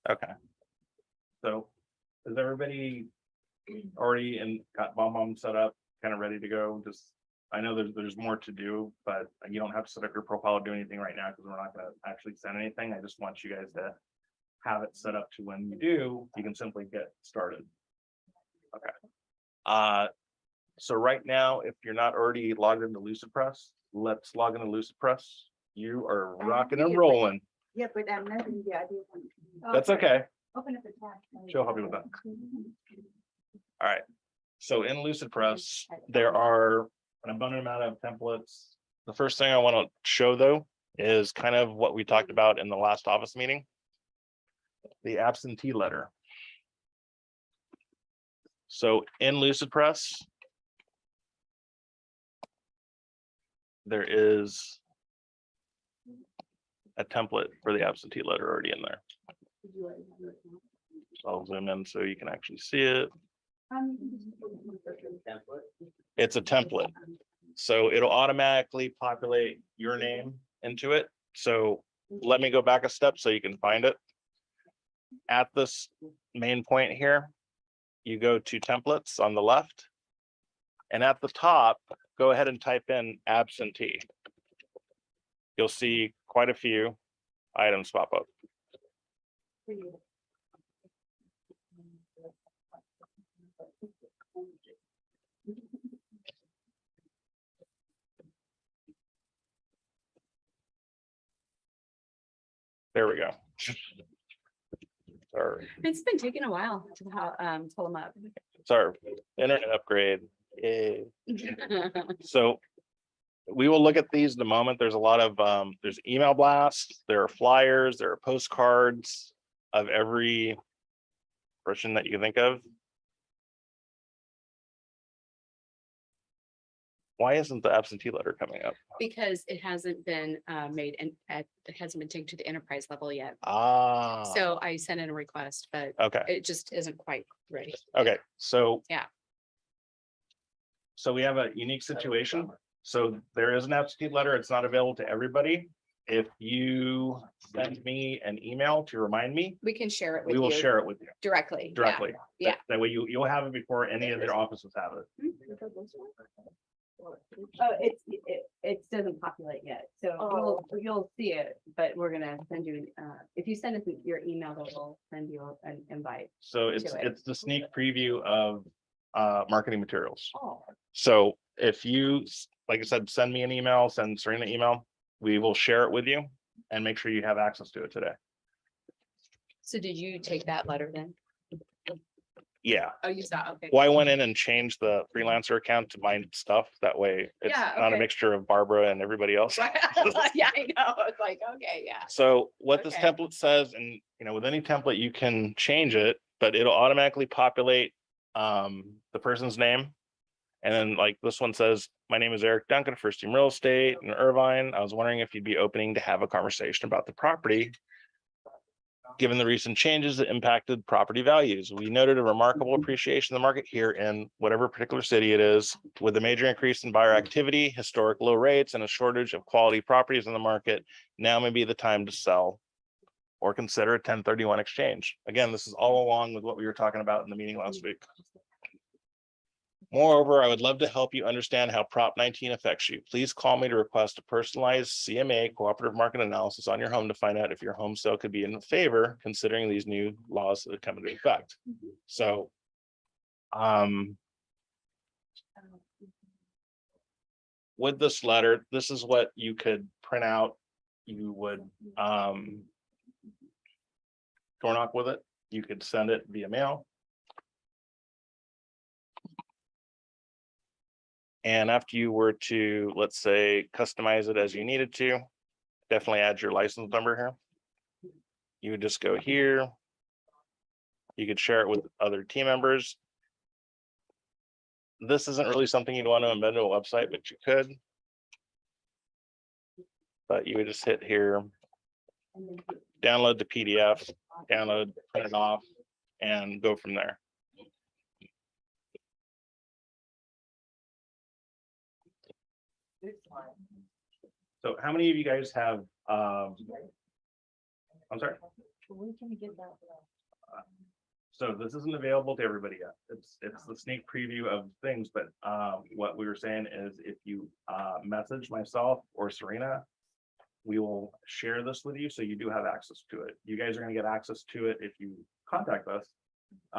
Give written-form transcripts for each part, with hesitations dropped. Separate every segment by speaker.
Speaker 1: Okay. So is everybody already got BombBomb set up, kind of ready to go? Just, I know there's more to do, but you don't have to set up your profile or do anything right now because we're not going to actually send anything. I just want you guys to have it set up to when you do, you can simply get started. Okay. So right now, if you're not already logged into Lucidpress, let's log into Lucidpress. You are rocking and rolling.
Speaker 2: Yeah, but I'm not in the idea.
Speaker 1: That's okay.
Speaker 2: Open up the tab.
Speaker 1: She'll help you with that. All right. So in Lucidpress, there are an abundant amount of templates. The first thing I want to show though is kind of what we talked about in the last office meeting. The absentee letter. So in Lucidpress, there is a template for the absentee letter already in there. So I'll zoom in so you can actually see it. It's a template. So it'll automatically populate your name into it. So let me go back a step so you can find it. At this main point here, you go to templates on the left. And at the top, go ahead and type in absentee. You'll see quite a few items pop up. There we go. Sorry.
Speaker 3: It's been taking a while to pull them up.
Speaker 1: Sorry, internet upgrade. Yay. So we will look at these in a moment. There's a lot of there's email blasts, there are flyers, there are postcards of every person that you can think of. Why isn't the absentee letter coming up?
Speaker 3: Because it hasn't been made and it hasn't been taken to the enterprise level yet.
Speaker 1: Ah.
Speaker 3: So I sent in a request, but
Speaker 1: Okay.
Speaker 3: it just isn't quite ready.
Speaker 1: Okay. So
Speaker 3: Yeah.
Speaker 1: So we have a unique situation. So there is an absentee letter. It's not available to everybody. If you send me an email to remind me,
Speaker 3: We can share it with
Speaker 1: we will
Speaker 3: you
Speaker 1: share it with you
Speaker 3: directly.
Speaker 1: directly.
Speaker 3: Yeah.
Speaker 1: That way you'll have it before any of their offices have it.
Speaker 2: Oh, it doesn't populate yet, so you'll see it, but we're gonna send you, if you send us your email, then we'll send you an invite.
Speaker 1: So it's the sneak preview of marketing materials.
Speaker 2: Oh.
Speaker 1: So if you, like I said, send me an email, send Serena an email, we will share it with you and make sure you have access to it today.
Speaker 3: So did you take that letter then?
Speaker 1: Yeah.
Speaker 3: Oh, you saw, okay.
Speaker 1: Well, I went in and changed the freelancer account to my stuff. That way it's
Speaker 3: Yeah,
Speaker 1: not a
Speaker 3: okay.
Speaker 1: mixture of Barbara and everybody else.
Speaker 3: Yeah, I know. It's like, okay, yeah.
Speaker 1: So what this
Speaker 3: Okay.
Speaker 1: template says, and with any template, you can change it, but it'll automatically populate the person's name. And then like this one says, my name is Eric Duncan, First Team Real Estate in Irvine. I was wondering if you'd be opening to have a conversation about the property. Given the recent changes that impacted property values, we noted a remarkable appreciation in the market here in whatever particular city it is. With the major increase in buyer activity, historic low rates, and a shortage of quality properties in the market, now may be the time to sell or consider a 1031 exchange. Again, this is all along with what we were talking about in the meeting last week. Moreover, I would love to help you understand how Prop 19 affects you. Please call me to request a personalized CMA cooperative market analysis on your home to find out if your home sale could be in favor, considering these new laws that come into effect. So, with this letter, this is what you could print out. You would door knock with it. You could send it via mail. And after you were to, let's say, customize it as you needed to, definitely add your license number here. You would just go here. You could share it with other team members. This isn't really something you'd want to embed to a website, but you could. But you would just hit here, download the PDF, download, print it off, and go from there. So how many of you guys have, I'm sorry?
Speaker 4: When can we get that?
Speaker 1: So this isn't available to everybody yet. It's the sneak preview of things, but what we were saying is if you message myself or Serena, we will share this with you, so you do have access to it. You guys are gonna get access to it if you contact us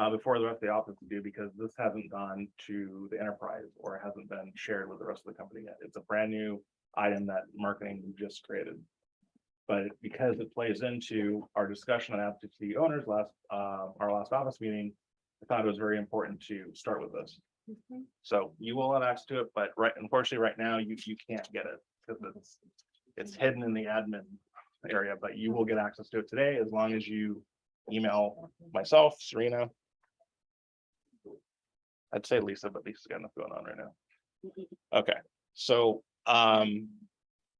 Speaker 1: before the rest of the office do, because this hasn't gone to the enterprise or hasn't been shared with the rest of the company yet. It's a brand new item that marketing just created. But because it plays into our discussion on absentee owners our last office meeting, I thought it was very important to start with this. So you will have access to it, but unfortunately, right now, you can't get it because it's hidden in the admin area, but you will get access to it today as long as you email myself, Serena. I'd say Lisa, but Lisa's got enough going on right now. Okay, so I'm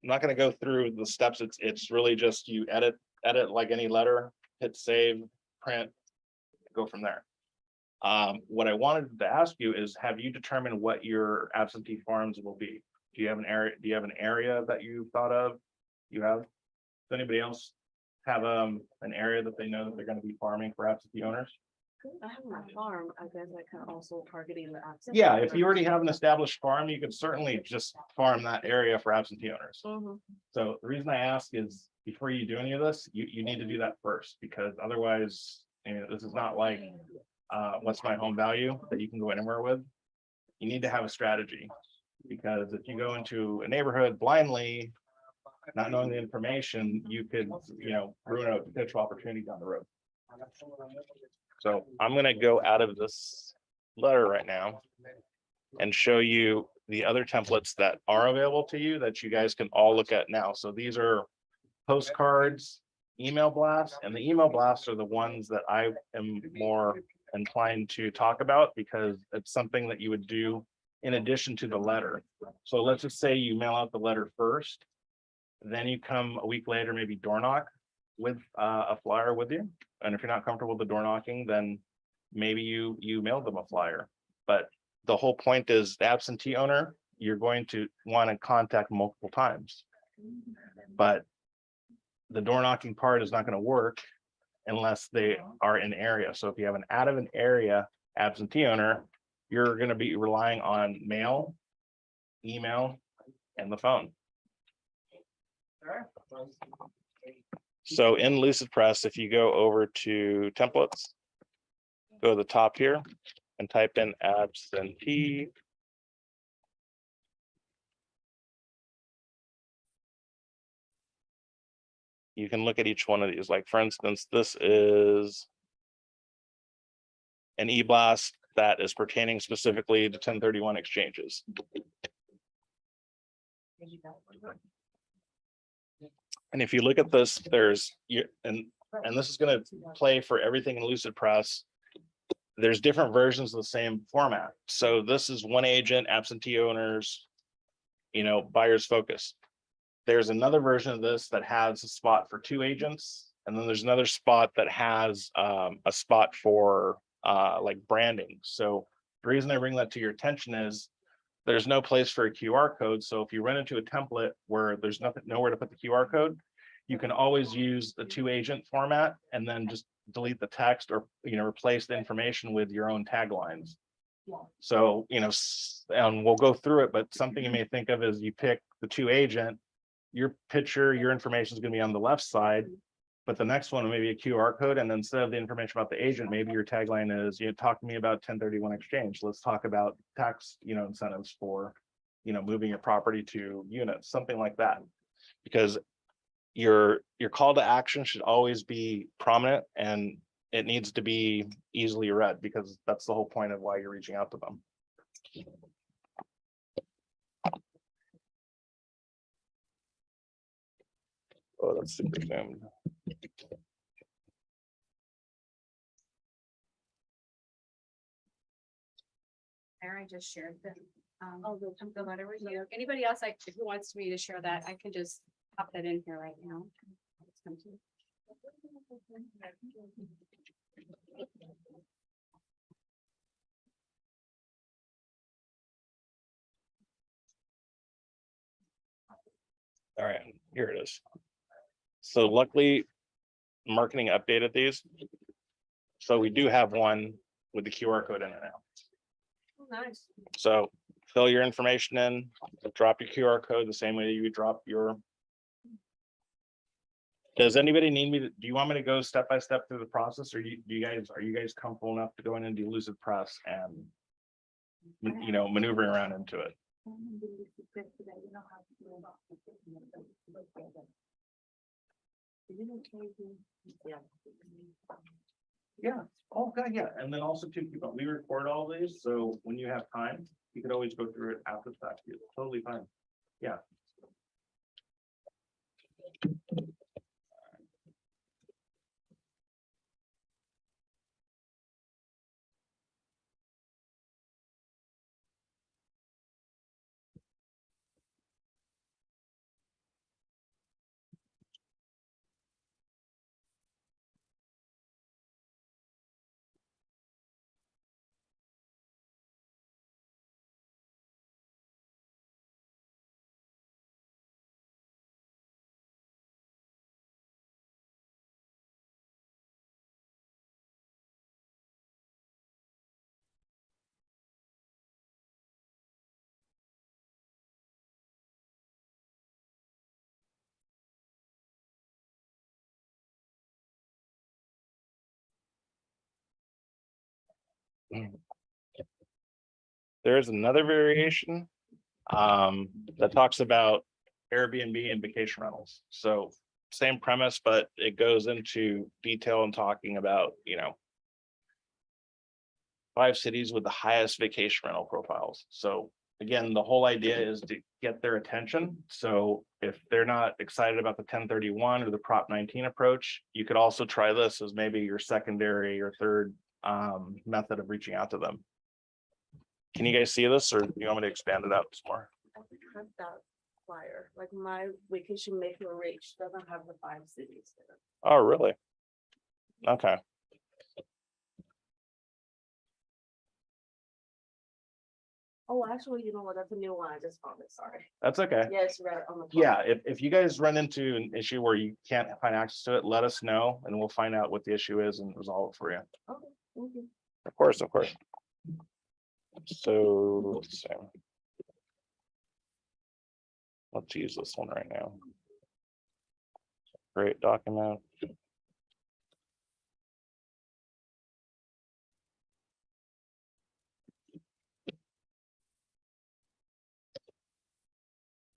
Speaker 1: not going to go through the steps. It's really just you edit like any letter, hit save, print, go from there. What I wanted to ask you is, have you determined what your absentee farms will be? Do you have an area? Do you have an area that you thought of? You have? Does anybody else have an area that they know that they're going to be farming for absentee owners?
Speaker 4: I have my farm, I guess I can also targeting the access.
Speaker 1: Yeah, if you already have an established farm, you could certainly just farm that area for absentee owners. So the reason I ask is, before you do any of this, you need to do that first, because otherwise, this is not like what's my home value that you can go anywhere with. You need to have a strategy, because if you go into a neighborhood blindly, not knowing the information, you could, ruin a potential opportunity down the road. So I'm going to go out of this letter right now and show you the other templates that are available to you that you guys can all look at now. So these are postcards, email blasts, and the email blasts are the ones that I am more inclined to talk about, because it's something that you would do in addition to the letter. So let's just say you mail out the letter first, then you come a week later, maybe door knock with a flyer with you. And if you're not comfortable with the door knocking, then maybe you mail them a flyer. But the whole point is, the absentee owner, you're going to want to contact multiple times. But the door knocking part is not going to work unless they are in area. So if you have an out of an area absentee owner, you're going to be relying on mail, email, and the phone. So in Lucidpress, if you go over to templates, go to the top here and type in absentee. You can look at each one of these. Like, for instance, this is an e-blast that is pertaining specifically to 1031 exchanges. And if you look at this, and this is going to play for everything in Lucidpress. There's different versions of the same format. So this is one agent, absentee owners, buyers focus. There's another version of this that has a spot for two agents. And then there's another spot that has a spot for like branding. So the reason I bring that to your attention is there's no place for a QR code. So if you run into a template where there's nowhere to put the QR code, you can always use the two agent format and then just delete the text, or replace the information with your own taglines. So and we'll go through it, but something you may think of is, you pick the two agent, your picture, your information is going to be on the left side, but the next one may be a QR code, and instead of the information about the agent, maybe your tagline is, talk to me about 1031 exchange. Let's talk about tax incentives for moving your property to units, something like that. Because your call to action should always be prominent, and it needs to be easily read, because that's the whole point of why you're reaching out to them. Oh, that's super zoomed.
Speaker 3: I just shared the letter with you. Anybody else who wants me to share that, I can just pop that in here right now.
Speaker 1: All right, here it is. So luckily, marketing updated these. So we do have one with the QR code in it now.
Speaker 4: Oh, nice.
Speaker 1: So fill your information in, drop your QR code the same way you would drop your. Does anybody need me to, do you want me to go step by step through the process, or are you guys comfortable enough to go in and do Lucidpress and maneuvering around into it? Yeah, oh, God, yeah, and then also too, we record all these, so when you have time, you could always go through it after the fact. It's totally fine. Yeah. There's another variation that talks about Airbnb and vacation rentals. So same premise, but it goes into detail and talking about, 5 cities with the highest vacation rental profiles. So again, the whole idea is to get their attention. So if they're not excited about the 1031 or the Prop 19 approach, you could also try this as maybe your secondary or third method of reaching out to them. Can you guys see this, or do you want me to expand it out some more?
Speaker 4: I have that flyer, like my vacation maker reach doesn't have the 5 cities there.
Speaker 1: Oh, really? Okay.
Speaker 4: Oh, actually, you know what? That's a new one. I just found it. Sorry.
Speaker 1: That's okay.
Speaker 4: Yes, right on the.
Speaker 1: Yeah, if you guys run into an issue where you can't find access to it, let us know and we'll find out what the issue is and resolve it for you.
Speaker 4: Okay, thank you.
Speaker 1: Of course, of course. So let's use this one right now. Great document.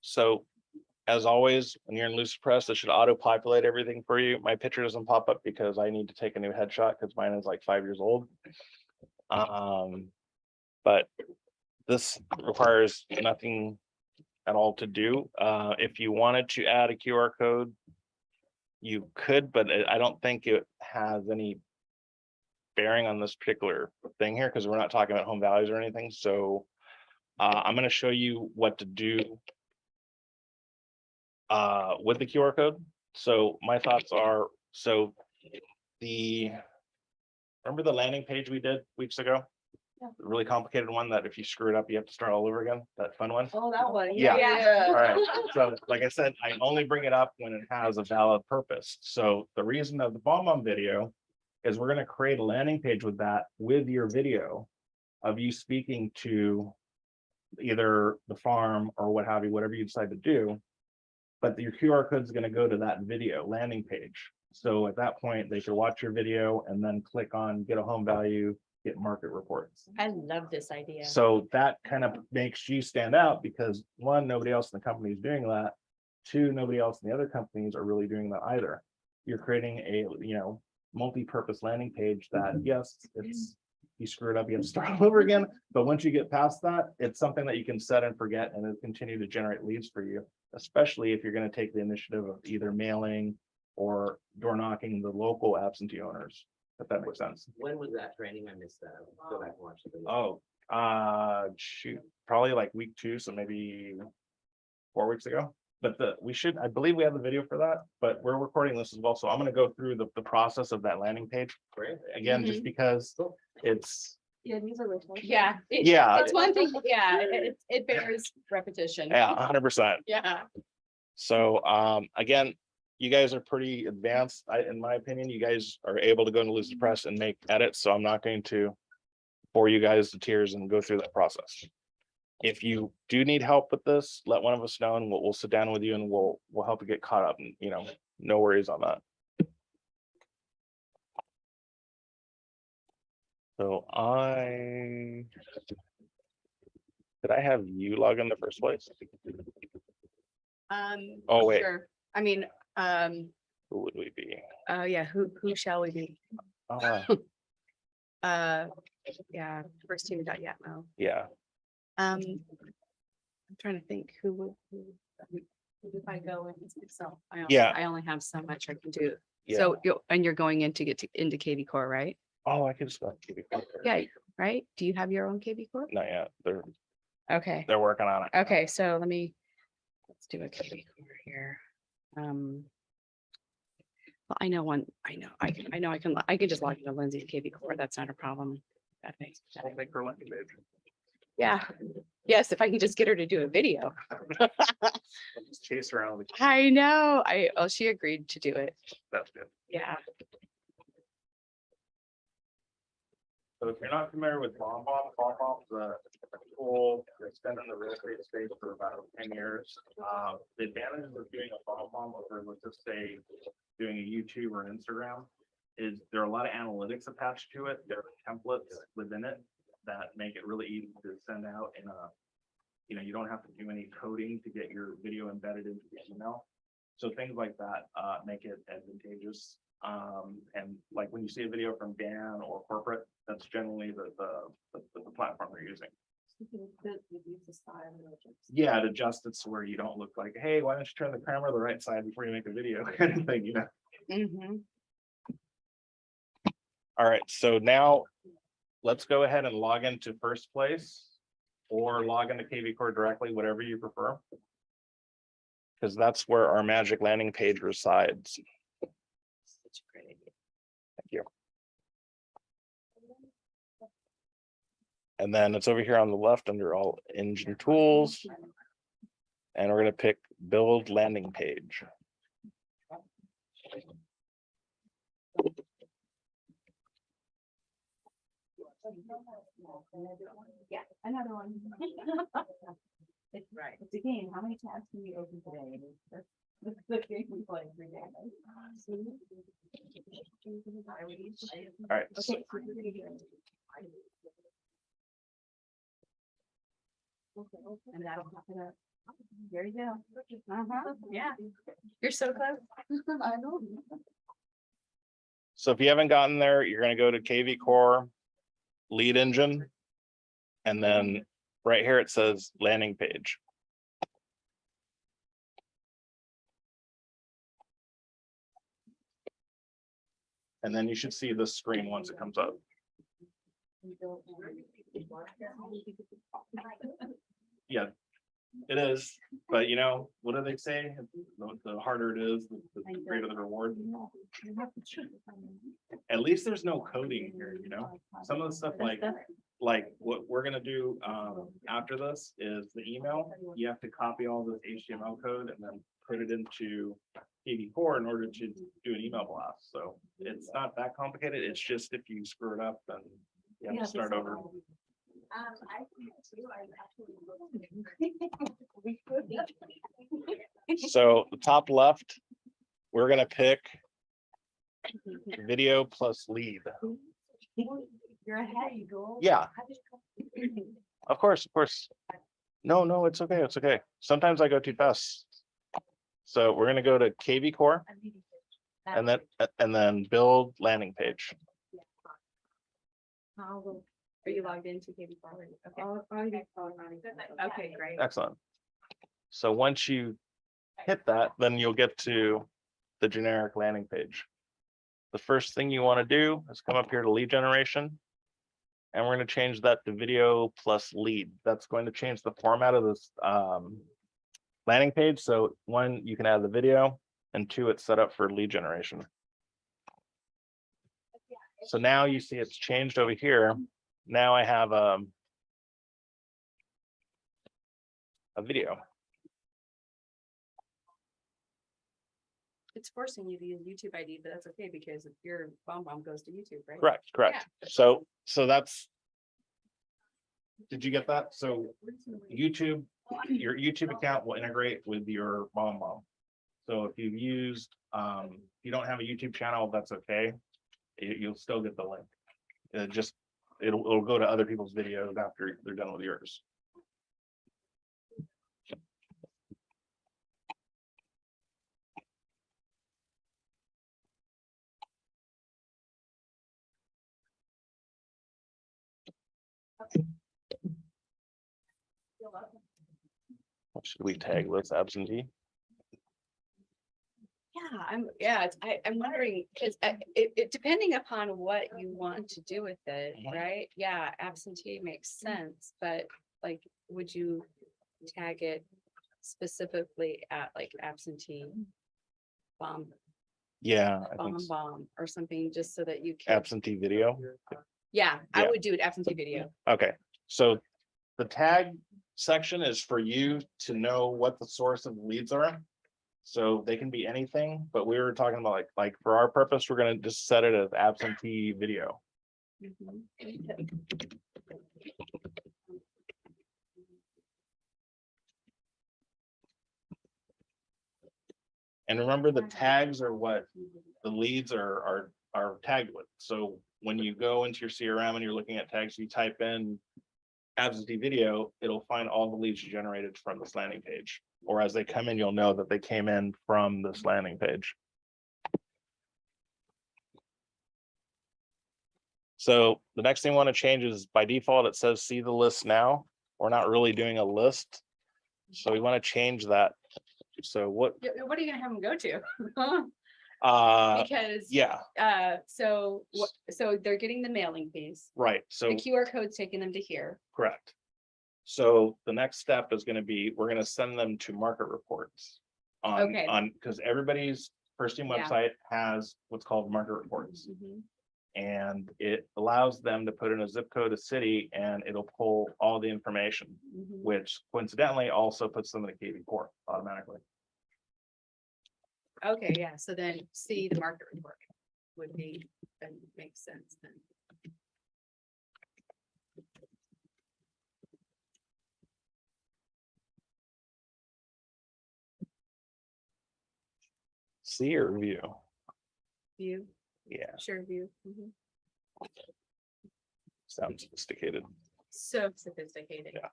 Speaker 1: So as always, when you're in Lucidpress, it should auto-populate everything for you. My picture doesn't pop up because I need to take a new headshot because mine is like 5 years old. But this requires nothing at all to do. If you wanted to add a QR code, you could, but I don't think it has any bearing on this particular thing here because we're not talking about home values or anything. So I'm going to show you what to do with the QR code. So my thoughts are, remember the landing page we did weeks ago?
Speaker 4: Yeah.
Speaker 1: The really complicated one that if you screw it up, you have to start all over again, that fun one.
Speaker 4: Oh, that one.
Speaker 1: Yeah. All right, so like I said, I only bring it up when it has a valid purpose. So the reason of the bomb video is we're going to create a landing page with that, with your video of you speaking to either the farm or what have you, whatever you decide to do. But your QR code is going to go to that video landing page. So at that point, they should watch your video and then click on get a home value, get market reports.
Speaker 2: I love this idea.
Speaker 1: So that kind of makes you stand out because 1, nobody else in the company is doing that. 2, nobody else in the other companies are really doing that either. You're creating a, multi-purpose landing page that, yes, it's, you screw it up, you have to start all over again. But once you get past that, it's something that you can set and forget and it'll continue to generate leads for you, especially if you're going to take the initiative of either mailing or door knocking the local absentee owners, if that makes sense.
Speaker 5: When was that training? I missed that. I'll go back and watch the video.
Speaker 1: Oh, shoot, probably like week 2, so maybe 4 weeks ago. But I believe we have the video for that, but we're recording this as well. So I'm going to go through the process of that landing page
Speaker 5: Great.
Speaker 1: again, just because it's,
Speaker 4: Yeah, these are original.
Speaker 2: Yeah.
Speaker 1: Yeah.
Speaker 2: It's one thing, yeah, it bears repetition.
Speaker 1: yeah, 100%.
Speaker 2: Yeah.
Speaker 1: So again, you guys are pretty advanced. In my opinion, you guys are able to go into Lucidpress and make edits, so I'm not going to bore you guys to tears and go through that process. If you do need help with this, let one of us know and we'll sit down with you and we'll help you get caught up, and no worries on that. So did I have you log in the first place? Oh, wait.
Speaker 3: Sure. I mean,
Speaker 1: Who would we be?
Speaker 3: yeah, who shall we be? Yeah, first team dot Yatmo.
Speaker 1: Yeah,
Speaker 3: I'm trying to think who if I go in, so
Speaker 1: Yeah.
Speaker 3: I only have so much I can do.
Speaker 1: yeah.
Speaker 3: So you're going in to get into KvCore, right?
Speaker 1: Oh, I could just go to KvCore.
Speaker 3: Yeah, right? Do you have your own KvCore?
Speaker 1: Not yet.
Speaker 3: Okay,
Speaker 1: They're working on it.
Speaker 3: okay, so let's do a KvCore here. Well, I know I can just log into Lindsay's KvCore. That's not a problem. That makes Yeah, yes, if I can just get her to do a video.
Speaker 1: Just chase around.
Speaker 3: I know, she agreed to do it.
Speaker 1: That's good.
Speaker 3: Yeah.
Speaker 1: So if you're not familiar with BombBomb is a tool that's been in the real estate space for about 10 years. The advantages of doing a BombBomb over, let's just say, doing a YouTube or an Instagram is there are a lot of analytics attached to it. There are templates within it that make it really easy to send out in a, you don't have to do any coding to get your video embedded into the email. So things like that make it advantageous. And like when you see a video from Dan or corporate, that's generally the platform they're using. Yeah, it adjusts it so where you don't look like, hey, why don't you turn the camera the right side before you make a video kind of thing,
Speaker 3: Mhm.
Speaker 1: All right, so now let's go ahead and log into FirstPlace or log into KvCore directly, whatever you prefer. Because that's where our magic landing page resides.
Speaker 3: Such a great idea.
Speaker 1: Thank you. And then it's over here on the left under all engine tools. And we're going to pick build landing page.
Speaker 2: Yeah, another one. It's right. It's a game. How many tabs can we open today? That's the game we play every day.
Speaker 1: All right. So,
Speaker 2: Okay. And that'll pop it up. There you go.
Speaker 3: Yeah, you're so close.
Speaker 2: I know.
Speaker 1: so if you haven't gotten there, you're going to go to KvCore lead engine. And then right here, it says landing page. And then you should see this screen once it comes up. Yeah, it is. But what do they say? The harder it is, the greater the reward. At least there's no coding here, Some of the stuff like what we're gonna do after this is the email. You have to copy all this HTML code and then put it into KvCore in order to do an email blast. So it's not that complicated. It's just if you screw it up, then you have to start over.
Speaker 4: I think too, we could.
Speaker 1: So the top left, we're gonna pick video plus lead.
Speaker 2: You're ahead, you go.
Speaker 1: Yeah. Of course. No, it's okay. It's okay. Sometimes I go too fast. So we're gonna go to KvCore and then build landing page.
Speaker 3: Are you logged into KvCore? Okay. Okay, great.
Speaker 1: Excellent. So once you hit that, then you'll get to the generic landing page. The first thing you want to do is come up here to lead generation. And we're going to change that to video plus lead. That's going to change the format of this landing page. So one, you can add the video, and two, it's set up for lead generation. So now you see it's changed over here. Now I have a video.
Speaker 3: it's forcing you to use YouTube ID, but that's okay because your bomb goes to YouTube, right?
Speaker 1: Correct. So that's. Did you get that? So YouTube, your YouTube account will integrate with your mom. So if you've used, if you don't have a YouTube channel, that's okay. You'll still get the link. It'll go to other people's videos after they're done with yours. What should we tag this absentee?
Speaker 3: I'm wondering, because it depending upon what you want to do with it,
Speaker 1: Mhm.
Speaker 3: right? Yeah, absentee makes sense, but like, would you tag it specifically at like absentee bomb,
Speaker 1: Yeah, I think
Speaker 3: bomb or something, just so that you can,
Speaker 1: absentee video.
Speaker 3: yeah, I
Speaker 1: Yeah.
Speaker 3: would do it absentee video.
Speaker 1: Okay, so the tag section is for you to know what the source of the leads are. So they can be anything, but we were talking about like for our purpose, we're gonna just set it as absentee video. And remember, the tags are what the leads are tagged with. So when you go into your CRM and you're looking at tags, you type in absentee video, it'll find all the leads you generated from this landing page. Or as they come in, you'll know that they came in from this landing page. So the next thing we want to change is by default, it says see the list now. We're not really doing a list. So we want to change that. So what,
Speaker 3: What are you gonna have them go to? Because,
Speaker 1: yeah,
Speaker 3: so they're getting the mailing piece.
Speaker 1: right. So
Speaker 3: The QR code's taking them to here.
Speaker 1: correct. So the next step is going to be, we're going to send them to market reports.
Speaker 3: Okay.
Speaker 1: Because everybody's First Team
Speaker 3: Yeah.
Speaker 1: website has what's called market reports.
Speaker 3: Mhm.
Speaker 1: And it allows them to put in a zip code, a city, and it'll pull all the information,
Speaker 3: Mhm.
Speaker 1: which coincidentally also puts them in a KvCore automatically.
Speaker 3: Okay, yeah, so then see the market report would be, that makes sense then.
Speaker 1: See or view?
Speaker 3: View,
Speaker 1: Yeah,
Speaker 3: sure view. Mhm.
Speaker 1: sounds sophisticated.
Speaker 3: So sophisticated.
Speaker 1: Yeah.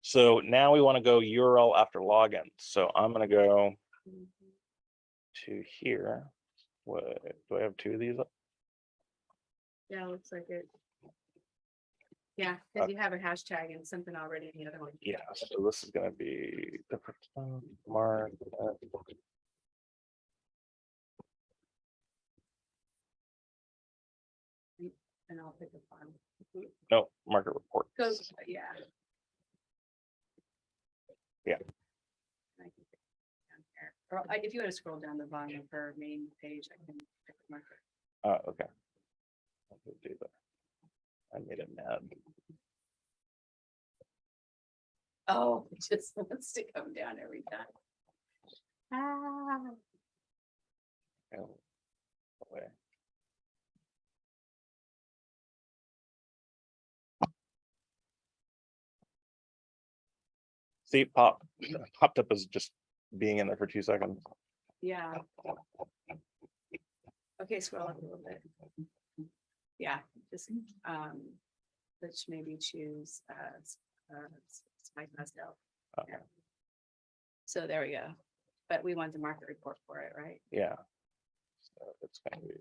Speaker 1: So now we want to go URL after login. So I'm going to go
Speaker 3: Mhm.
Speaker 1: to here. What, do I have two of these?
Speaker 3: Yeah, looks like it. Yeah, because you have a hashtag and something already in the other one.
Speaker 1: Yeah, so this is gonna be different. Mark.
Speaker 3: And I'll pick a file.
Speaker 1: No, market report.
Speaker 3: Go, yeah.
Speaker 1: Yeah.
Speaker 3: I can pick it down here. Or if you want to scroll down the bottom of her main page, I can pick the marker.
Speaker 1: Okay. I'll do that. I made it mad.
Speaker 3: Oh, it just wants to come down every time. Ah.
Speaker 1: Oh, away. See, popped up as just being in there for 2 seconds.
Speaker 3: Yeah. Okay, scroll up a little bit. Yeah, just, let's maybe choose, Spike Pastel.
Speaker 1: Okay.
Speaker 3: So there we go. But we want the market report for it, right?
Speaker 1: Yeah. So it's gonna be.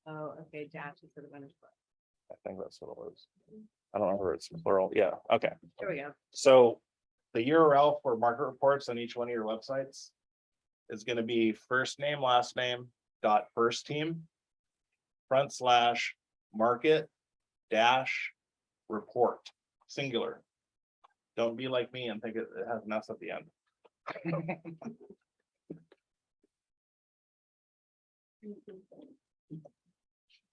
Speaker 3: Oh, okay, dash instead of underscore.
Speaker 1: I think that's what it was. I don't remember, it's plural. Yeah, okay.
Speaker 3: There we go.
Speaker 1: So the URL for market reports on each one of your websites is going to be first name, last name, dot first team, / market dash report, singular. Don't be like me and think it has an S at the end.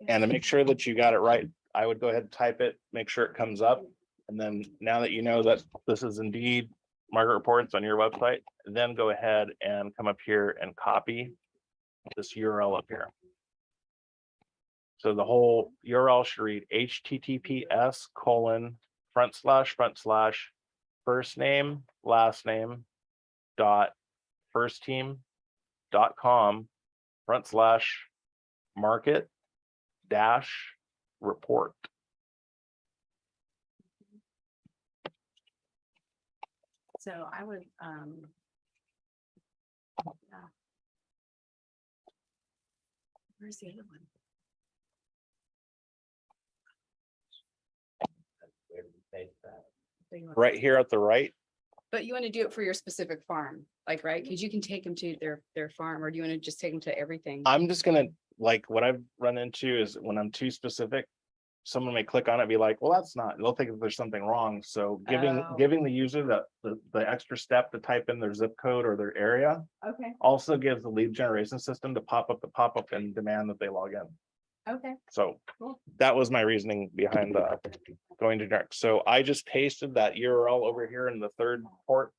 Speaker 1: And to make sure that you got it right, I would go ahead and type it, make sure it comes up, And then now that you know that this is indeed Margaret Reports on your website, then go ahead and come up here and copy this URL up here. So the whole URL should read https:// first name, last name, firstteam.com/market-report.
Speaker 3: So I would, yeah. Where's the other one?
Speaker 5: Where do we paste that?
Speaker 3: So you want-
Speaker 1: Right here at the right.
Speaker 3: But you want to do it for your specific farm, like, right? Because you can take them to their farm, or do you want to just take them to everything?
Speaker 1: I'm just gonna, like, what I've run into is when I'm too specific, someone may click on it and be like, well, that's not, they'll think that there's something wrong. So
Speaker 3: Oh.
Speaker 1: giving the user the extra step to type in their zip code or their area
Speaker 2: Okay,
Speaker 1: also gives the lead generation system to pop up and demand that they log in.
Speaker 2: okay.
Speaker 1: So
Speaker 2: Cool.
Speaker 1: that was my reasoning behind going to direct. So I just pasted that URL over here in the third port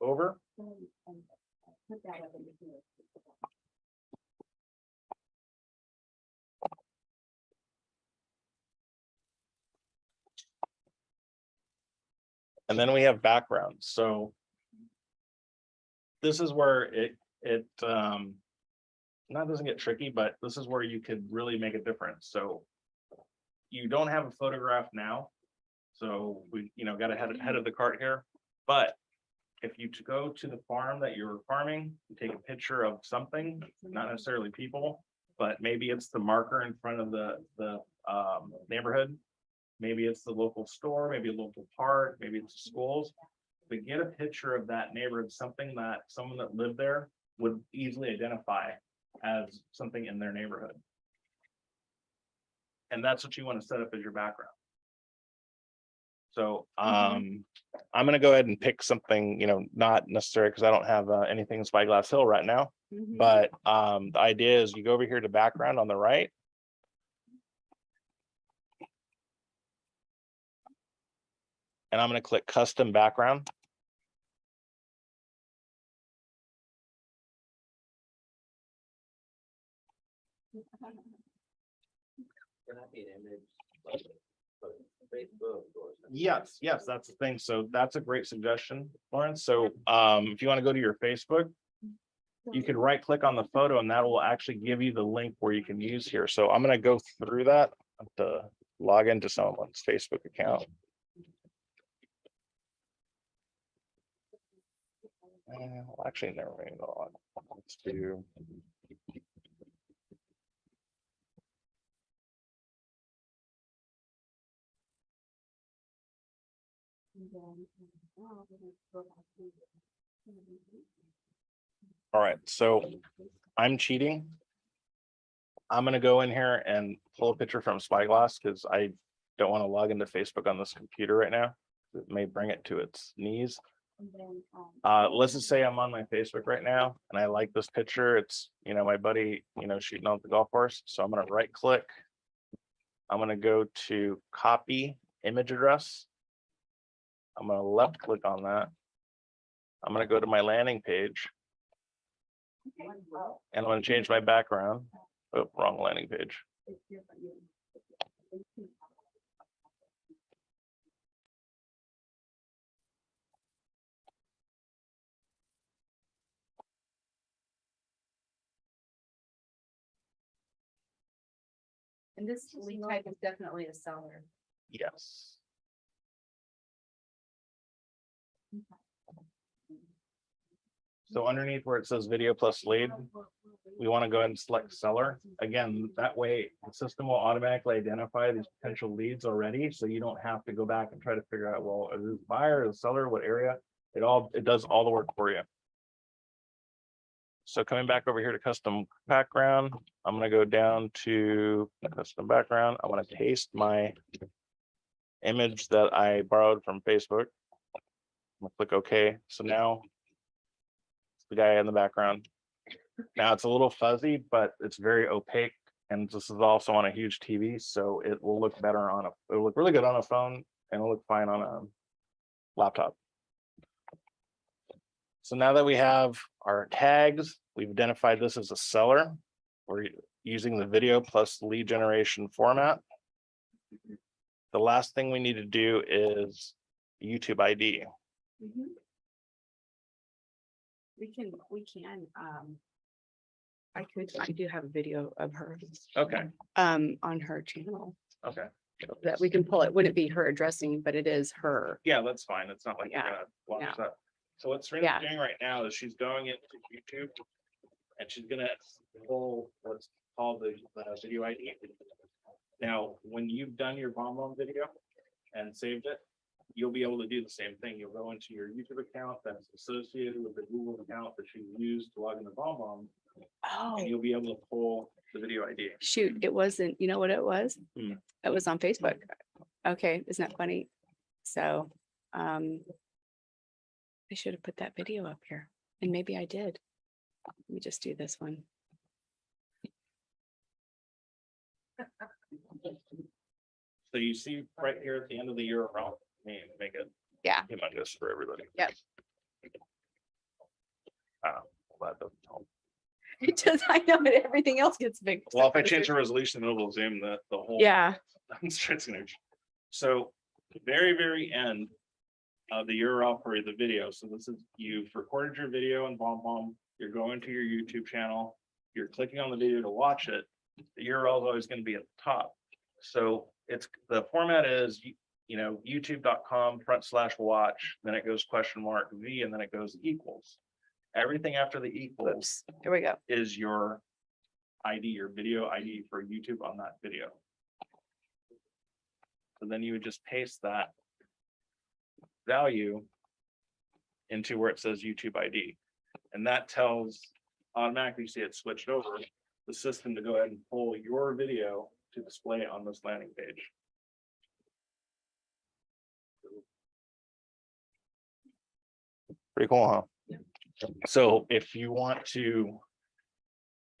Speaker 1: over.
Speaker 2: Put that up in here.
Speaker 1: And then we have background. So this is where it not doesn't get tricky, but this is where you could really make a difference. So you don't have a photograph now. So we, got ahead of the cart here. But if you go to the farm that you're farming, you take a picture of something, not necessarily people, but maybe it's the marker in front of the neighborhood. Maybe it's the local store, maybe a local park, maybe it's schools. But get a picture of that neighborhood, something that someone that lived there would easily identify as something in their neighborhood. And that's what you want to set up as your background. So I'm gonna go ahead and pick something, not necessary because I don't have anything in Spyglass Hill right now.
Speaker 2: Mhm.
Speaker 1: But the idea is you go over here to background on the right. And I'm going to click custom background.
Speaker 5: Can that be an image? Like, for Facebook or something?
Speaker 1: Yes, that's the thing. So that's a great suggestion, Lawrence. So if you want to go to your Facebook, you can right click on the photo and that will actually give you the link where you can use here. So I'm going to go through that to log into someone's Facebook account. Well, actually, never mind. Let's do. All right, so I'm cheating. I'm gonna go in here and pull a picture from Spyglass because I don't want to log into Facebook on this computer right now. It may bring it to its knees. Let's just say I'm on my Facebook right now and I like this picture. It's, my buddy, shooting off the golf course. So I'm gonna right click. I'm gonna go to copy image address. I'm gonna left click on that. I'm gonna go to my landing page. And I'm gonna change my background. Oh, wrong landing page.
Speaker 2: And this lead type is definitely a seller.
Speaker 1: Yes. So underneath where it says video plus lead, we want to go ahead and select seller. Again, that way the system will automatically identify these potential leads already. So you don't have to go back and try to figure out, well, is this buyer, is seller, what area? It does all the work for you. So coming back over here to custom background, I'm going to go down to custom background. I want to paste my image that I borrowed from Facebook. I'm going to click OK. So now it's the guy in the background. Now it's a little fuzzy, but it's very opaque. And this is also on a huge TV. So it will look better it'll look really good on a phone. and it'll look fine on a laptop. So now that we have our tags, we've identified this as a seller. We're using the video plus lead generation format. The last thing we need to do is YouTube ID.
Speaker 3: Mhm. We can, I do have a video of her,
Speaker 1: Okay,
Speaker 3: on her channel
Speaker 1: okay.
Speaker 3: that we can pull. It wouldn't be her addressing, but it is her.
Speaker 1: Yeah, that's fine. It's not like you're
Speaker 3: Yeah,
Speaker 1: gonna watch
Speaker 3: yeah.
Speaker 1: that. So what Serena's
Speaker 3: Yeah.
Speaker 1: doing right now is she's going into YouTube and she's gonna pull what's called the video ID. Now, when you've done your BombBomb video and saved it, you'll be able to do the same thing. You'll go into your YouTube account that's associated with the Google account that you use to log into BombBomb,
Speaker 3: Oh,
Speaker 1: and you'll be able to pull the video ID.
Speaker 3: shoot, it wasn't, you know what it was?
Speaker 1: Hmm.
Speaker 3: It was on Facebook. Okay, isn't that funny? So, I should have put that video up here, and maybe I did. Let me just do this one.
Speaker 1: So you see right here at the end of the URL, make it
Speaker 3: Yeah.
Speaker 1: humongous for everybody.
Speaker 3: Yep.
Speaker 1: Well, that doesn't help.
Speaker 3: It does, I know, but everything else gets big.
Speaker 1: Well, if I change the resolution, it will zoom the whole.
Speaker 3: Yeah,
Speaker 1: It's gonna- So very end of the URL for the video. So this is, you've recorded your video in BombBomb, you're going to your YouTube channel, you're clicking on the video to watch it. The URL is always going to be at the top. So it's, the format is, youtube.com/watch, then it goes ?V, and then it goes equals. Everything after the equals
Speaker 3: whoops, here we go.
Speaker 1: is your ID, your video ID for YouTube on that video. So then you would just paste that value into where it says YouTube ID. And that tells automatically, see it switched over the system to go ahead and pull your video to display on this landing page. Pretty cool, huh?
Speaker 3: Yeah.
Speaker 1: So if you want to,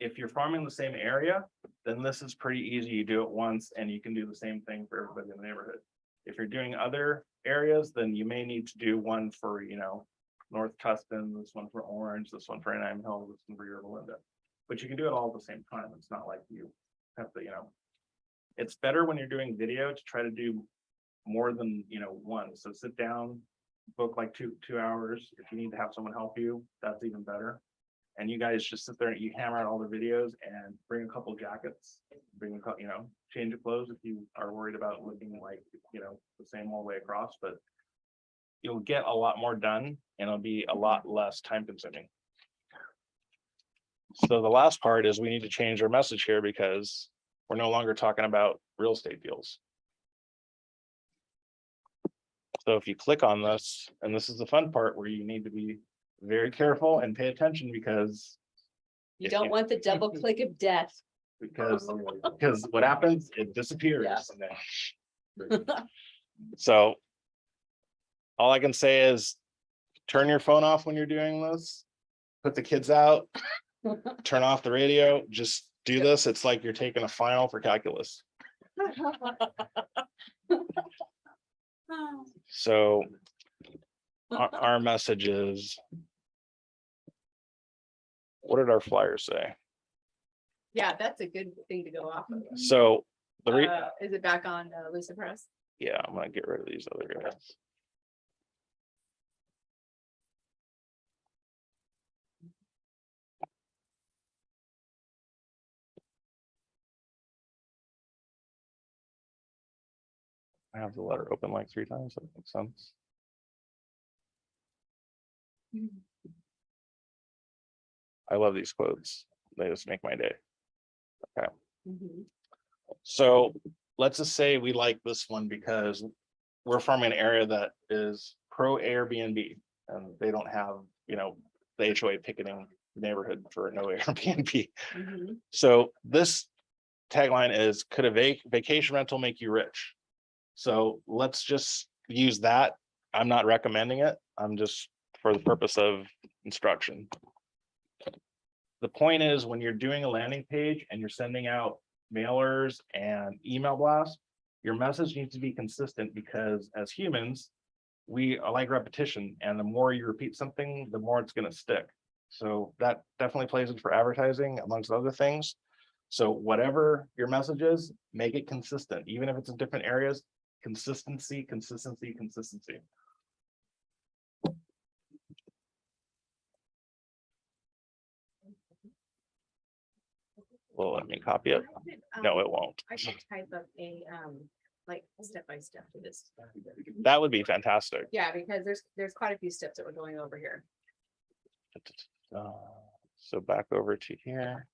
Speaker 1: if you're farming the same area, then this is pretty easy. You do it once and you can do the same thing for everybody in the neighborhood. If you're doing other areas, then you may need to do one for, North Tustin, this one for Orange, this one for Anaheim Hills, this one for Yorba Linda. But you can do it all at the same time. It's not like you have to, it's better when you're doing video to try to do more than, one. So sit down, book like two hours. If you need to have someone help you, that's even better. And you guys just sit there and you hammer out all the videos and bring a couple jackets, bring change of clothes if you are worried about looking like, the same all the way across, but you'll get a lot more done and it'll be a lot less time consuming. So the last part is we need to change our message here because we're no longer talking about real estate deals. So if you click on this, and this is the fun part where you need to be very careful and pay attention because
Speaker 2: You
Speaker 1: If
Speaker 2: don't
Speaker 1: you-
Speaker 2: want the double click of death.
Speaker 1: because what happens, it disappears. And then- So all I can say is turn your phone off when you're doing this, put the kids out, turn off the radio, just do this. It's like you're taking a final for calculus. So our message is, what did our flyers say?
Speaker 3: Yeah, that's a good thing to go off of.
Speaker 1: So
Speaker 3: Is it back on Lucidpress?
Speaker 1: yeah, I'm gonna get rid of these other guys. I have the letter open like 3 times. That makes sense. I love these quotes. They just make my day. So let's just say we like this one because we're from an area that is pro Airbnb and they don't have, the HOA picketing neighborhood for no Airbnb. So this tagline is, could a vacation rental make you rich? So let's just use that. I'm not recommending it. I'm just for the purpose of instruction. The point is, when you're doing a landing page and you're sending out mailers and email blasts, your message needs to be consistent because as humans, we like repetition, and the more you repeat something, the more it's going to stick. So that definitely plays in for advertising amongst other things. So whatever your message is, make it consistent, even if it's in different areas. Consistency, consistency, consistency. Well, let me copy it. No, it won't.
Speaker 3: I should type up a, like, step by step to this.
Speaker 1: That would be fantastic.
Speaker 3: Yeah, because there's quite a few steps that we're going over here.
Speaker 1: So back over to here.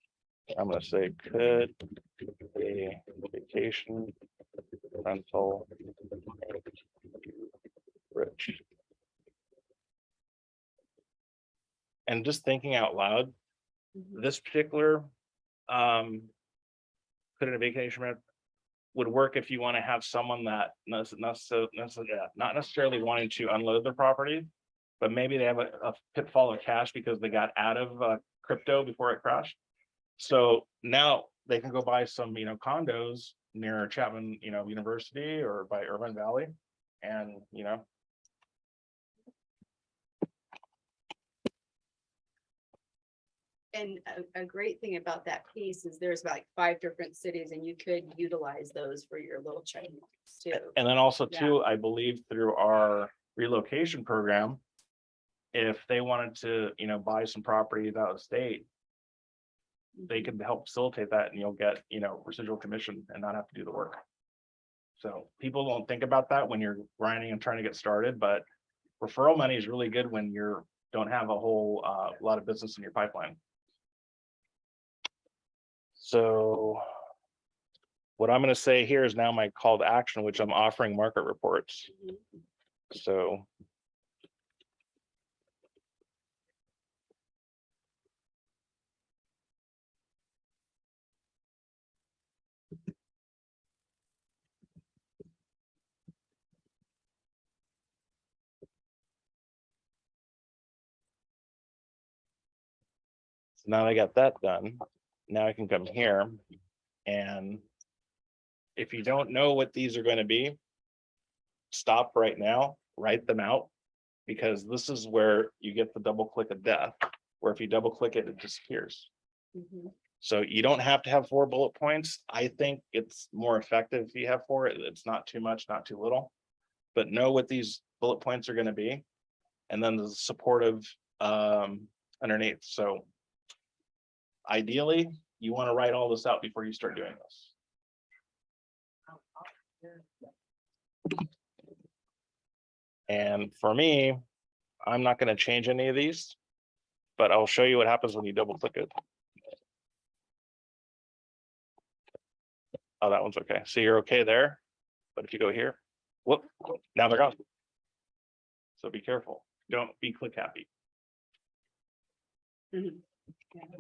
Speaker 1: I'm gonna say could a vacation rental make you rich? And just thinking out loud, this particular could a vacation rent would work if you want to have someone that not necessarily wanting to unload their property, but maybe they have a pitfall of cash because they got out of crypto before it crashed. So now they can go buy some, condos near Chapman, University or by Urban Valley. And,
Speaker 3: And a great thing about that piece is there's like 5 different cities and you could utilize those for your little check too.
Speaker 1: and then also
Speaker 3: Yeah.
Speaker 1: too, I believe through our relocation program, if they wanted to, buy some property out of state, they could help facilitate that and you'll get, residual commission and not have to do the work. So people don't think about that when you're grinding and trying to get started, but referral money is really good when you're don't have a whole lot of business in your pipeline. So what I'm going to say here is now my call to action, which I'm offering market reports. So now I got that done. Now I can come here and if you don't know what these are going to be, stop right now, write them out, because this is where you get the double click of death, where if you double click it, it disappears. So you don't have to have 4 bullet points. I think it's more effective if you have 4. It's not too much, not too little, but know what these bullet points are going to be. And then the supportive underneath. So ideally, you want to write all this out before you start doing this. And for me, I'm not going to change any of these, but I'll show you what happens when you double click it. Oh, that one's okay. So you're okay there. But if you go here, whoop, now they're gone. So be careful. Don't be click happy.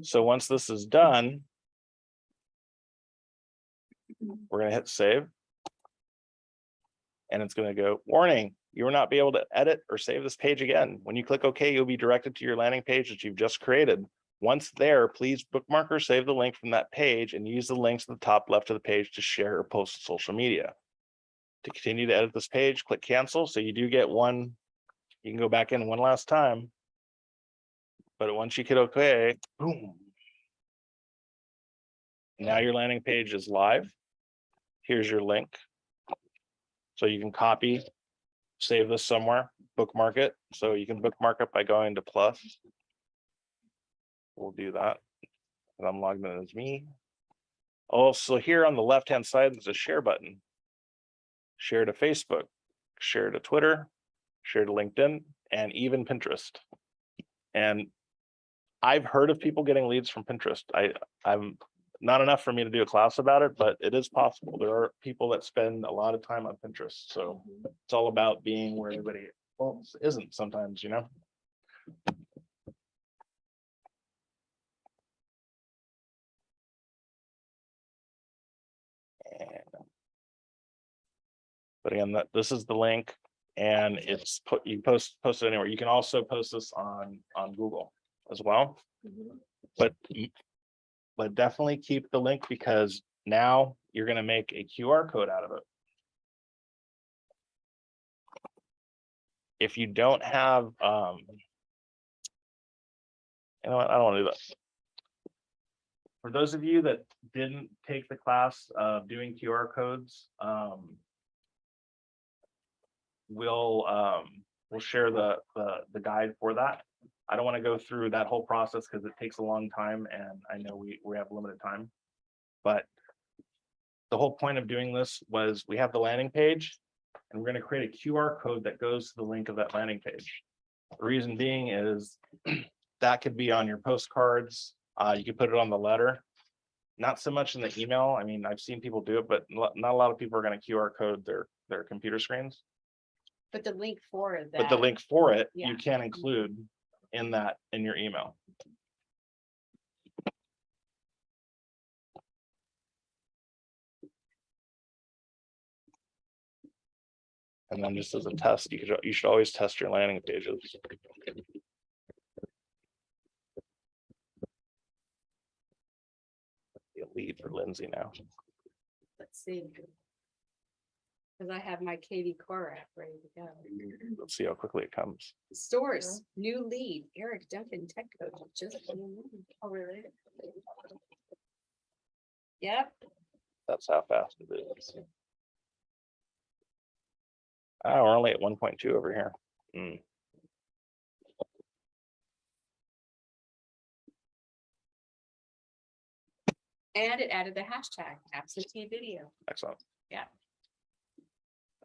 Speaker 1: So once this is done, we're going to hit save. And it's going to go, warning, you will not be able to edit or save this page again. When you click OK, you'll be directed to your landing page that you've just created. Once there, please bookmark or save the link from that page and use the links at the top left of the page to share or post to social media. To continue to edit this page, click cancel. So you do get one, you can go back in one last time. But once you hit OK, boom. Now your landing page is live. Here's your link. So you can copy, save this somewhere, bookmark it. So you can bookmark it by going to plus. We'll do that. And I'm logged in as me. Also here on the left-hand side, there's a share button. Share to Facebook, share to Twitter, share to LinkedIn, and even Pinterest. And I've heard of people getting leads from Pinterest. I'm not enough for me to do a class about it, but it is possible. There are people that spend a lot of time on Pinterest. So it's all about being where everybody else isn't sometimes, But again, this is the link, and it's you post it anywhere. You can also post this on Google as well. But definitely keep the link because now you're going to make a QR code out of it. if you don't have, you know what, I don't want to do that. For those of you that didn't take the class of doing QR codes, we'll share the guide for that. I don't want to go through that whole process because it takes a long time and I know we have limited time. But the whole point of doing this was we have the landing page and we're going to create a QR code that goes to the link of that landing page. The reason being is that could be on your postcards. You could put it on the letter. Not so much in the email. I mean, I've seen people do it, but not a lot of people are going to QR code their computer screens.
Speaker 2: But the link for that.
Speaker 1: But the link for it,
Speaker 2: Yeah.
Speaker 1: you can include in your email. And then just as a test, you should always test your landing pages. Be a lead for Lindsay now.
Speaker 2: Let's see. Because I have my KvCore app ready to go.
Speaker 1: Let's see how quickly it comes.
Speaker 2: Source, new lead, Eric Duncan, tech coach. Just.
Speaker 4: Oh, really?
Speaker 2: Yep.
Speaker 1: That's how fast it is. Oh, we're only at 1.2 over here.
Speaker 2: And it added the hashtag absentee video.
Speaker 1: Excellent.
Speaker 2: Yeah.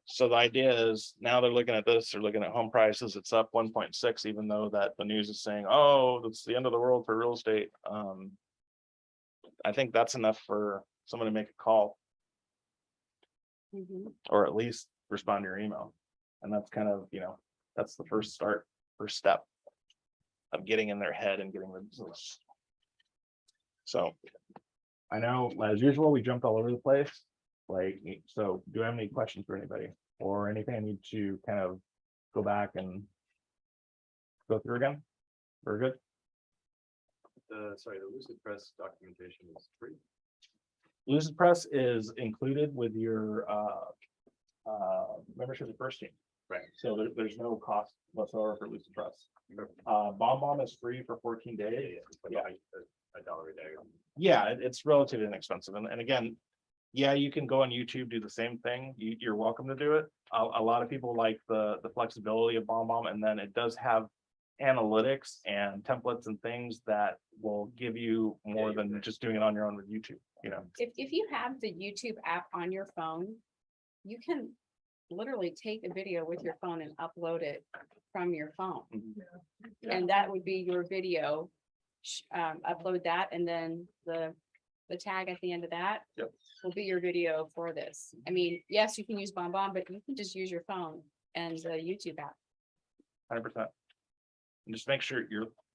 Speaker 1: So the idea is now they're looking at this, they're looking at home prices, it's up 1.6, even though that the news is saying, oh, that's the end of the world for real estate. I think that's enough for someone to make a call
Speaker 2: Mhm.
Speaker 1: or at least respond to your email. And that's kind of, that's the first step of getting in their head and getting the business. So I know as usual, we jumped all over the place. So do I have any questions for anybody or anything I need to kind of go back and go through again? We're good.
Speaker 6: Sorry, the Lucidpress documentation is free.
Speaker 1: Lucidpress is included with your membership at First Team.
Speaker 6: Right.
Speaker 1: So there's no cost whatsoever for Lucidpress. BombBomb is free for 14 days.
Speaker 6: Yeah, $1 a day.
Speaker 1: Yeah, it's relatively inexpensive. And again, yeah, you can go on YouTube, do the same thing. You're welcome to do it. A lot of people like the flexibility of BombBomb, and then it does have analytics and templates and things that will give you more than just doing it on your own with YouTube,
Speaker 2: If you have the YouTube app on your phone, you can literally take a video with your phone and upload it from your phone.
Speaker 1: Yeah.
Speaker 2: And that would be your video. Upload that and then the tag at the end of that.
Speaker 1: Yep.
Speaker 2: Will be your video for this. I mean, yes, you can use BombBomb, but you can just use your phone and the YouTube app.
Speaker 1: 100%. And just make sure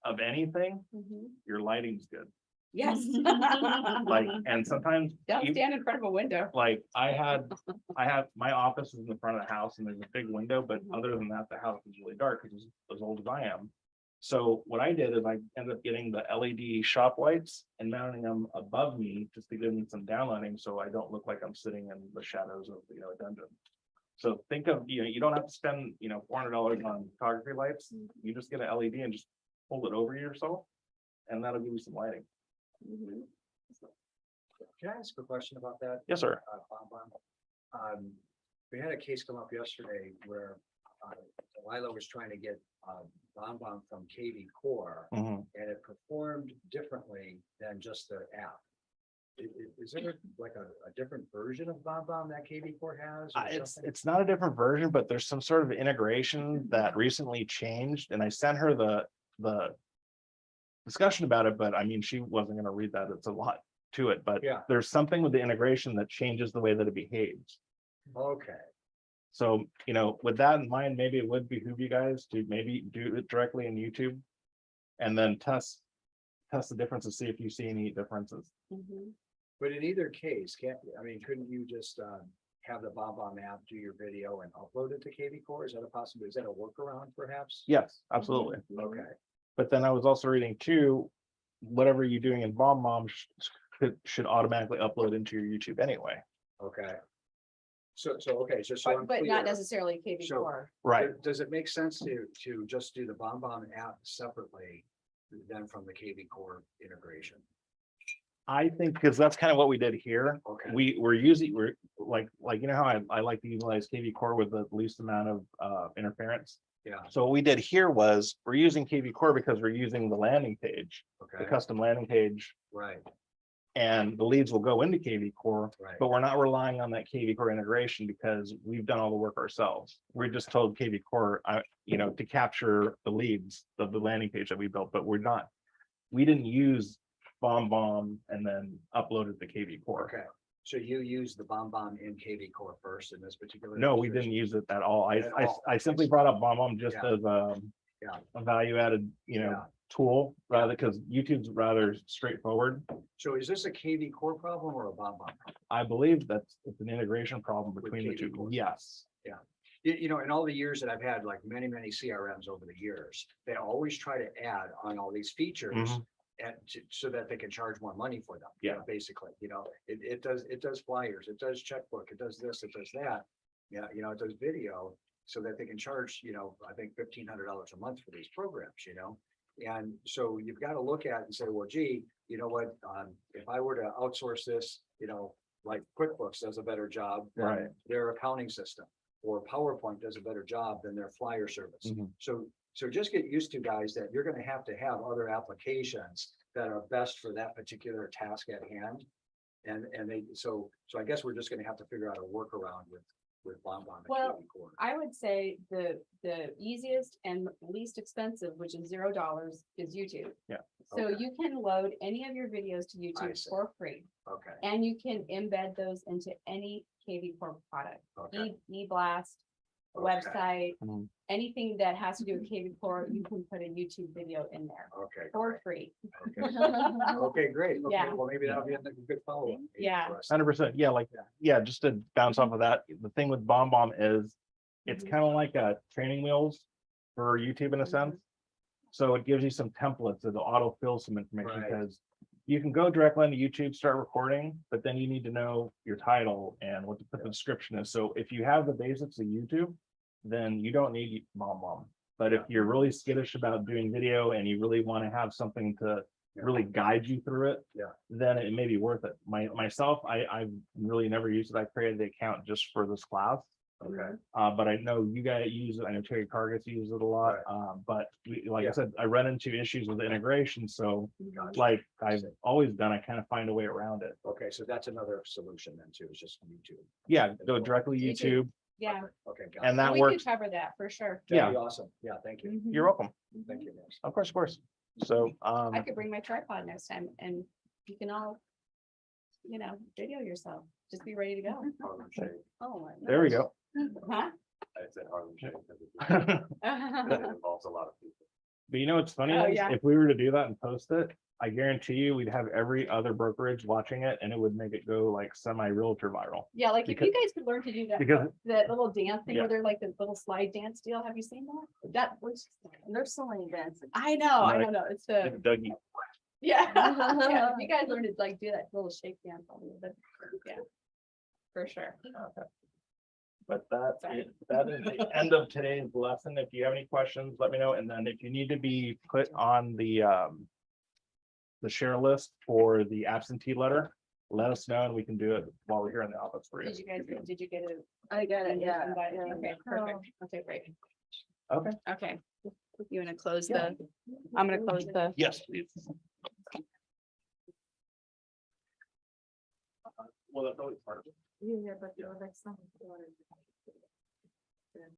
Speaker 1: of anything, your lighting's good.
Speaker 2: Yes.
Speaker 1: And sometimes
Speaker 2: Don't stand in front of a window.
Speaker 1: I have my office is in the front of the house and there's a big window, but other than that, the house is really dark because it's as old as I am. So what I did is I ended up getting the LED shop lights and mounting them above me just to give me some downlighting so I don't look like I'm sitting in the shadows of a dungeon. So think of, you don't have to spend, $400 on photography lights. You just get an LED and just hold it over yourself and that'll give you some lighting.
Speaker 7: Can I ask a question about that?
Speaker 1: Yes, sir.
Speaker 7: BombBomb? We had a case come up yesterday where Lila was trying to get BombBomb from KvCore, and it performed differently than just the app. Is there like a different version of BombBomb that KvCore has? or something?
Speaker 1: It's not a different version, but there's some sort of integration that recently changed, and I sent her the discussion about it, but I mean, she wasn't going to read that. It's a lot to it, but
Speaker 7: Yeah.
Speaker 1: there's something with the integration that changes the way that it behaves.
Speaker 7: Okay.
Speaker 1: So, with that in mind, maybe it would behoove you guys to maybe do it directly in YouTube and then test the difference to see if you see any differences.
Speaker 7: But in either case, couldn't you just have the BombBomb app do your video and upload it to KvCore? Is that a possibility? Is that a workaround perhaps?
Speaker 1: Yes, absolutely.
Speaker 7: Okay.
Speaker 1: But then I was also reading too, whatever you're doing in BombBomb should automatically upload into your YouTube anyway.
Speaker 7: Okay. So, okay, so I'm
Speaker 2: but not
Speaker 7: clear.
Speaker 2: necessarily
Speaker 7: So-
Speaker 2: KvCore.
Speaker 1: Right.
Speaker 7: Does it make sense to just do the BombBomb app separately than from the KvCore integration?
Speaker 1: I think, because that's kind of what we did here.
Speaker 7: Okay.
Speaker 1: We're like, you know how I like to utilize KvCore with the least amount of interference.
Speaker 7: Yeah,
Speaker 1: So what we did here was, we're using KvCore because we're using the landing page, the
Speaker 7: okay,
Speaker 1: custom landing page,
Speaker 7: right,
Speaker 1: and the leads will go into KvCore,
Speaker 7: right.
Speaker 1: but we're not relying on that KvCore integration because we've done all the work ourselves. We just told KvCore, to capture the leads of the landing page that we built, but we didn't use BombBomb and then uploaded the KvCore.
Speaker 7: Okay, so you use the BombBomb in KvCore first in this particular?
Speaker 1: No, we
Speaker 7: illustration?
Speaker 1: didn't use it at all.
Speaker 7: At all.
Speaker 1: I simply brought up BombBomb just
Speaker 7: Yeah.
Speaker 1: as
Speaker 7: Yeah.
Speaker 1: a value added,
Speaker 7: Yeah.
Speaker 1: tool, rather, because YouTube's rather straightforward.
Speaker 7: So is this a KvCore problem or a BombBomb problem?
Speaker 1: I believe it's an integration problem
Speaker 7: With
Speaker 1: between the two.
Speaker 7: KvCore.
Speaker 1: Yes.
Speaker 7: In all the years that I've had, like many CRMs over the years, they always try to add on all these features.
Speaker 1: Mhm.
Speaker 7: And so that they can charge more money for them.
Speaker 1: Yeah.
Speaker 7: Basically, it does flyers, it does checkbook, it does this, it does that. Yeah, it does video so that they can charge, I think $1,500 a month for these programs, And so you've got to look at it and say, well, gee, you know what, if I were to outsource this, like QuickBooks does a better job than
Speaker 1: Right.
Speaker 7: their accounting system, or PowerPoint does a better job than their flyer service.
Speaker 1: Mhm.
Speaker 7: So just get used to, guys, that you're gonna have to have other applications that are best for that particular task at hand. And so I guess we're just gonna have to figure out a workaround with BombBomb and
Speaker 2: Well,
Speaker 7: KvCore.
Speaker 2: I would say the easiest and least expensive, which is $0, is YouTube.
Speaker 1: Yeah.
Speaker 2: So
Speaker 7: Okay.
Speaker 2: you can load any of your videos to YouTube
Speaker 7: see.
Speaker 2: for free,
Speaker 7: Okay,
Speaker 2: and you can embed those into any KvCore product,
Speaker 7: okay,
Speaker 2: eBlast,
Speaker 7: Okay.
Speaker 2: website,
Speaker 1: Mhm.
Speaker 2: anything that has to do with KvCore, you can put a YouTube video in there
Speaker 7: okay.
Speaker 2: for free.
Speaker 7: Okay, okay, great. Okay,
Speaker 2: Yeah.
Speaker 7: well, maybe that'll be a good follow-up.
Speaker 2: Yeah.
Speaker 7: for us.
Speaker 1: 100%. Yeah, like that. Yeah, just to bounce off of that, the thing with BombBomb is it's
Speaker 2: Mhm.
Speaker 1: kind of like a training wheels for YouTube in a sense. So it gives you some templates that'll autofill some information,
Speaker 7: Right.
Speaker 1: because you can go directly into YouTube, start recording, but then you need to know your title and what the description is. So if you have the basics of YouTube, then you don't need BombBomb. But if you're really skittish about doing video and you really want to have something to
Speaker 7: Yeah.
Speaker 1: really guide you through it,
Speaker 7: Yeah.
Speaker 1: then it may be worth it. Myself, I've really never used it. I created the account just for this class.
Speaker 7: Okay,
Speaker 1: But I know you guys use it. I know Terry Cargus uses it a lot. But like
Speaker 7: Yeah.
Speaker 1: I said, I run into issues with the integration. So
Speaker 7: gotcha.
Speaker 1: like I've always done, I kind of find a way around it.
Speaker 7: Okay, so that's another solution then too, is just YouTube.
Speaker 1: Yeah, go directly
Speaker 2: YouTube.
Speaker 1: YouTube,
Speaker 2: Yeah,
Speaker 7: Okay, got
Speaker 1: and
Speaker 7: it.
Speaker 1: that
Speaker 2: we
Speaker 1: works.
Speaker 2: can cover that for sure.
Speaker 7: That'd be awesome. Yeah, thank you.
Speaker 2: Mhm.
Speaker 1: You're welcome.
Speaker 7: Thank you, guys.
Speaker 1: Of course. So,
Speaker 2: I could bring my tripod next time and you can all, video yourself. Just be ready to go.
Speaker 6: Harlem Shake.
Speaker 2: Oh. my
Speaker 1: there we
Speaker 2: gosh.
Speaker 1: go.
Speaker 2: Huh?
Speaker 6: I said Harlem Shake because
Speaker 1: But
Speaker 6: it involves a lot of people.
Speaker 1: you know, what's funny
Speaker 2: Oh,
Speaker 1: is
Speaker 2: yeah.
Speaker 1: if we were to do that and post it, I guarantee you we'd have every other brokerage watching it and it would make it go like semi-realtor viral.
Speaker 2: Yeah, like if you guys could learn to do that,
Speaker 1: Because
Speaker 2: that little dance thing
Speaker 1: Yeah.
Speaker 2: where they're like the little slide dance deal. Have you seen that? That was,
Speaker 4: There's so many dances.
Speaker 2: I know, I
Speaker 1: Like-
Speaker 2: don't know. It's the,
Speaker 1: Dougie,
Speaker 2: yeah. Yeah, if you guys learn to like do that little shake dance, I'll do that. Yeah. For sure.
Speaker 1: but that
Speaker 2: Sorry.
Speaker 1: is the end of today's lesson. If you have any questions, let me know. And then if you need to be put on the share list for the absentee letter, let us know and we can do it while we're here in the office for you.
Speaker 2: Did you get it?
Speaker 4: I got it, yeah.
Speaker 2: Invite?
Speaker 4: yeah.
Speaker 2: Okay, perfect. Okay, great.
Speaker 1: Okay.
Speaker 2: Okay. You wanna close
Speaker 1: Yeah.
Speaker 2: I'm gonna close the.
Speaker 1: Yes, please. Well, that's always part of it.
Speaker 4: Yeah, but the next time.